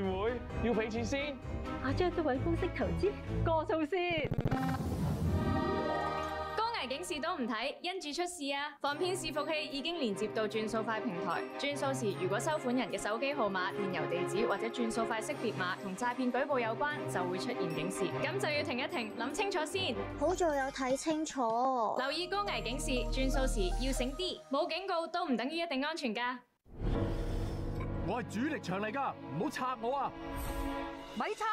會要俾錢先。阿張都揾方式投資，過數先。高危警示都唔睇，因住出事啊！防騙視伏器已經連接到轉數快平台，轉數時如果收款人嘅手機號碼、電郵地址或者轉數快識別碼同詐騙舉報有關，就會出現警示，咁就要停一停，諗清楚先。好在有睇清楚，留意高危警示，轉數時要醒啲，冇警告都唔等於一定安全㗎。我係主力牆嚟㗎，唔好拆我啊！咪拆！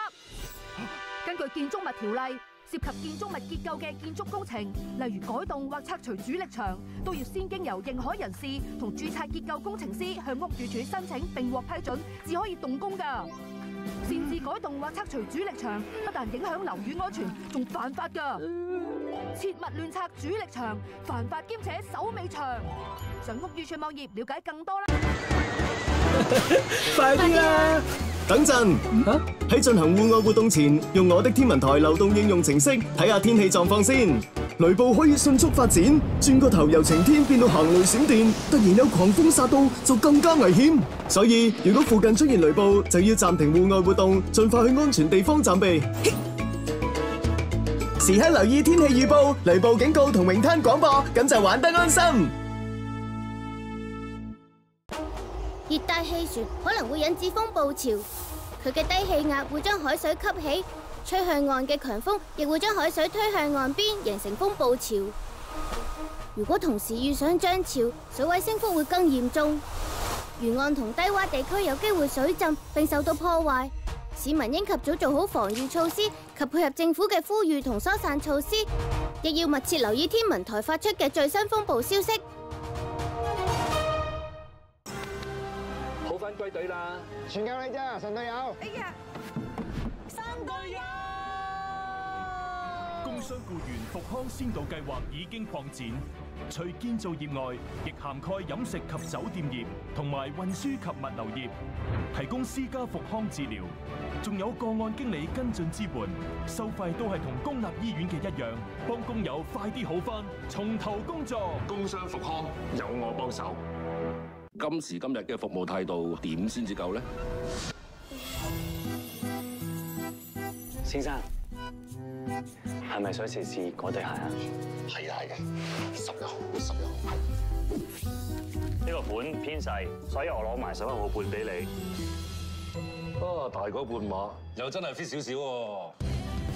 根據建築物條例，涉及建築物結構嘅建築工程，例如改動或拆除主力牆，都要先經由認可人士同註冊結構工程師向屋宇署申請並獲批准，至可以動工㗎。擅自改動或拆除主力牆，不但影響樓宇安全，仲犯法㗎。切勿亂拆主力牆，犯法兼且手尾長。上屋宇署網頁了解更多啦。快啲啦！等陣喺進行戶外活動前，用我的天文台流動應用程式睇下天氣狀況先。雷暴可以迅速發展，轉個頭由晴天變到行雷閃電，突然有狂風殺到就更加危險。所以如果附近出現雷暴，就要暫停戶外活動，盡快去安全地方暫避。時刻留意天氣預報、雷暴警告同泳灘廣播，咁就玩得安心。熱帶氣旋可能會引致風暴潮，佢嘅低氣壓會將海水吸起，吹向岸嘅強風亦會將海水推向岸邊，形成風暴潮。如果同時遇上漲潮，水位升幅會更嚴重，沿岸同低洼地區有機會水浸並受到破壞。市民應及早做好防禦措施及配合政府嘅呼籲同疏散措施，亦要密切留意天文台發出嘅最新風暴消息。好返歸隊啦！全靠你咋，神隊友！哎呀，三隊友！工商僱員復康先導計劃已經擴展，除建造業外，亦涵蓋飲食及酒店業同埋運輸及物流業，提供私家復康治療，仲有個案經理跟進支援，收費都係同公立醫院嘅一樣，幫工友快啲好返，從頭工作。工商復康有我幫手。今時今日嘅服務態度點先至夠呢？先生，係咪想試試嗰對鞋啊？係嘅，11號，11號。呢個款偏細，所以我攞埋11號半俾你。大嗰半碼又真係 fit 少少喎。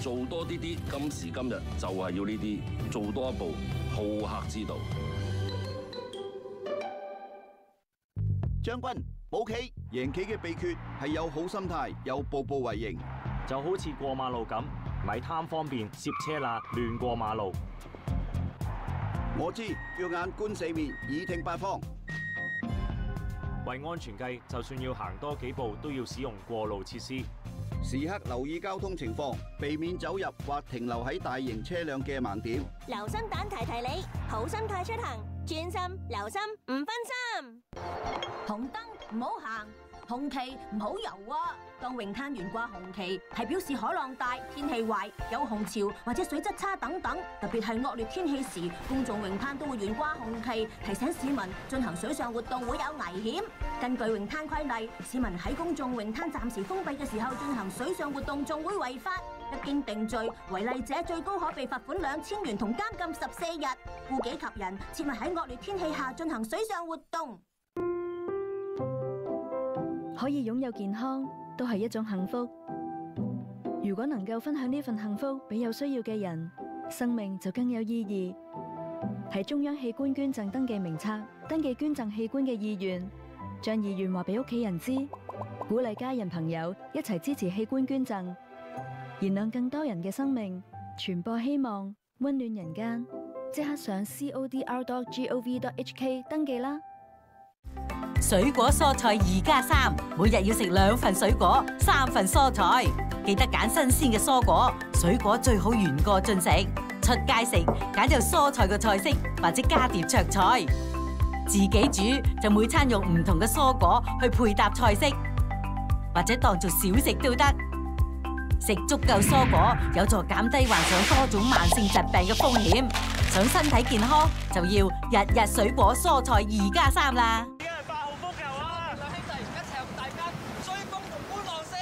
做多啲，今時今日就係要呢啲，做多一步，好客之道。將軍，保棋贏棋嘅秘訣係有好心態，有步步為營。就好似過馬路咁，咪貪方便攝車罅亂過馬路。我知，要眼觀四面，耳聽八方。為安全計，就算要行多幾步，都要使用過路設施。時刻留意交通情況，避免走入或停留喺大型車輛嘅盲點。留心蛋提提你，好心態出行，專心留心唔分心。紅燈唔好行，紅旗唔好游啊！當泳灘懸掛紅旗，係表示海浪大、天氣壞、有紅潮或者水質差等等。特別係惡劣天氣時，公眾泳灘都會懸掛紅旗，提醒市民進行水上活動會有危險。根據泳灘規例，市民喺公眾泳灘暫時封閉嘅時候進行水上活動，仲會違法。一經定罪，違例者最高可被罰款2000元同監禁14日。顧己及人，切勿喺惡劣天氣下進行水上活動。可以擁有健康都係一種幸福。如果能夠分享呢份幸福俾有需要嘅人，生命就更有意義。喺中央器官捐贈登記名冊登記捐贈器官嘅意願，將意願話俾屋企人知，鼓勵家人朋友一齊支持器官捐贈，燃亮更多人嘅生命，傳播希望，溫暖人間。即刻上 codr.gov.hk 登記啦！水果蔬菜2+3，每日要食2份水果，3份蔬菜。記得揀新鮮嘅蔬果，水果最好原個進食。出街食揀有蔬菜嘅菜式，或者加碟灼菜。自己煮就每餐用唔同嘅蔬果去配搭菜式，或者當做小食都得。食足夠蔬果有助減低患上多種慢性疾病嘅風險。想身體健康就要日日水果蔬菜2+3啦。8號風球啊！兩兄弟一齊同大家追風同觀浪先。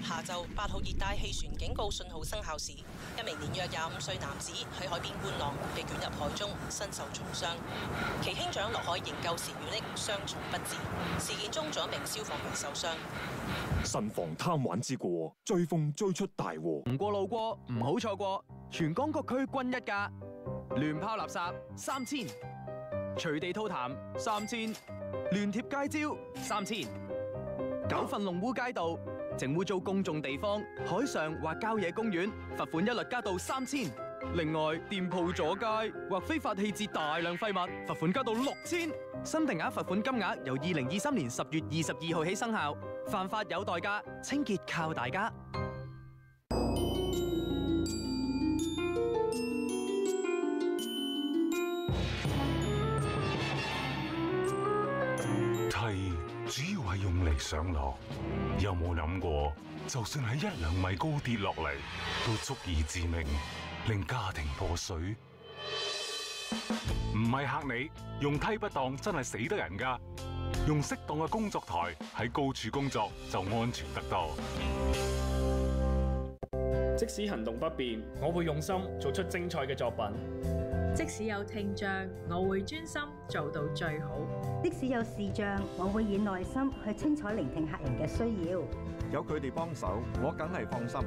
下晝8號熱帶氣旋警告信號生效時，一名年約25歲男子喺海邊觀浪，被捲入海中，身受重傷。其兄長落海營救時遇溺，傷重不治。事件中仲有一名消防員受傷。慎防貪玩之過，追風追出大禍。唔過路過唔好錯過，全港各區均一價，亂拋垃圾3000，隨地吐痰3000，亂貼街招3000。9份弄污街道，整污糟公眾地方、海上或郊野公園，罰款一律加到3000。另外，店鋪阻街或非法棄置大量廢物，罰款加到6000。新定額罰款金額由2023年10月22號起生效。犯法有代價，清潔靠大家。梯主要係用嚟上落，有冇諗過，就算喺1-2米高跌落嚟，都足以致命，令家庭破碎？唔係嚇你，用梯不當真係死得人㗎。用適當嘅工作台喺高處工作就安全得多。即使行動不便，我會用心做出精彩嘅作品。即使有聽障，我會專心做到最好。即使有視障，我會以耐心去清楚聆聽客人嘅需要。有佢哋幫手，我梗係放心。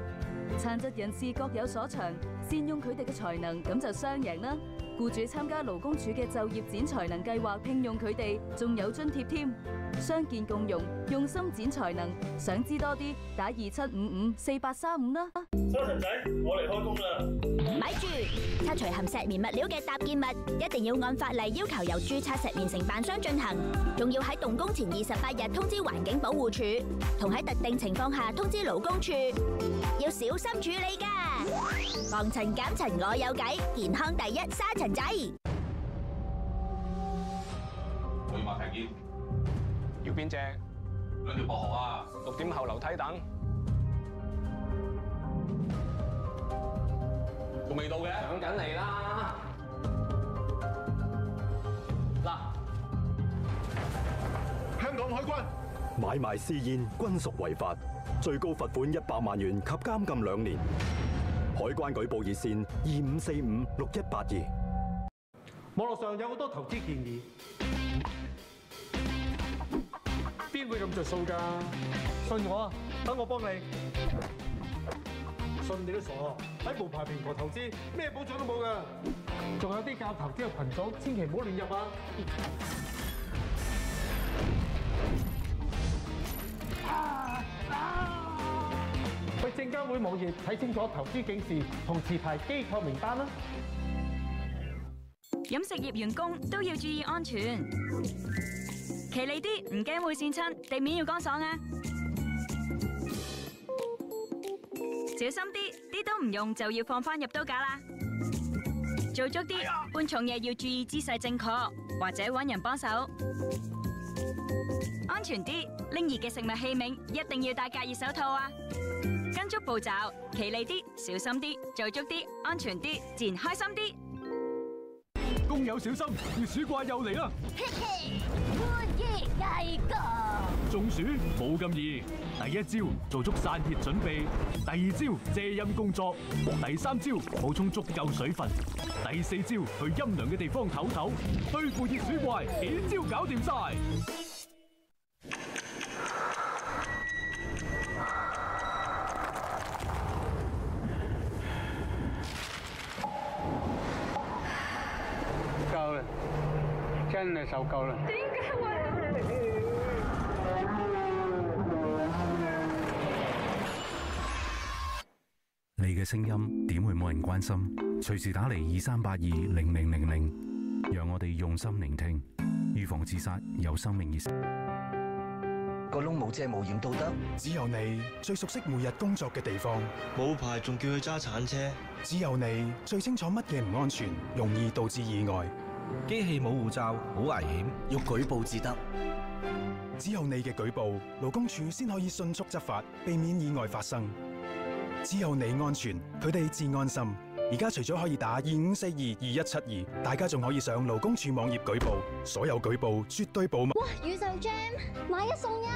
殘疾人士各有所長，善用佢哋嘅才能，咁就雙贏啦！僱主參加勞工處嘅就業展才能計劃聘用佢哋，仲有津貼添。傷健共融，用心展才能。想知多啲，打27554835啦。沙塵仔，我嚟開工啦！咪住，拆除含石棉物料嘅搭建物，一定要按法例要求由註冊石棉承辦商進行，仲要喺動工前28日通知環境保護署，同喺特定情況下通知勞工處，要小心處理㗎。防塵減塵我有計，健康第一，沙塵仔。我要麥皮劍。要邊隻？2條薄荷啊！6點後樓梯等。仲未到嘅？上緊嚟啦！嗱，香港海關買賣私煙均屬違法，最高罰款100萬元及監禁2年。海關舉報熱線25456182。網絡上有好多投資建議，邊會咁着數㗎？信我啊，等我幫你。信你都傻，喺無牌平台投資，咩保障都冇㗎。仲有啲教投資嘅群組，千祈唔好亂入啊！去證監會網頁睇清楚投資警示同持牌機構名單啦。飲食業員工都要注意安全，企利啲，唔驚會跣親，地面要乾爽啊！小心啲，啲都唔用就要放翻入刀架啦。做足啲，搬重嘢要注意姿勢正確，或者搵人幫手。安全啲，拎熱嘅食物器皿一定要戴隔熱手套啊！跟足步驟，企利啲，小心啲，做足啲，安全啲，自然開心啲。工友小心，熱鼠怪又嚟啦！歡迎大哥。中暑冇咁易，第一招做足散熱準備，第二招遮陰工作，第三招補充足夠水分，第四招去陰涼嘅地方唞唞，對付熱鼠怪，幾招搞掂晒。夠啦，真係受夠啦。點解會？你嘅聲音點會冇人關心？隨時打嚟23820000，讓我哋用心聆聽，預防自殺，有生命意識。個窿冇遮冇掩都得，只有你最熟悉每日工作嘅地方。冇牌仲叫佢揸鏟車，只有你最清楚乜嘢唔安全，容易導致意外。機器冇護罩，好危險，要舉報至得。只有你嘅舉報，勞工處先可以迅速執法，避免意外發生。只有你安全，佢哋至安心。而家除咗可以打25422172，大家仲可以上勞工處網頁舉報，所有舉報絕對保密。哇！宇宙 Jam 買一送一。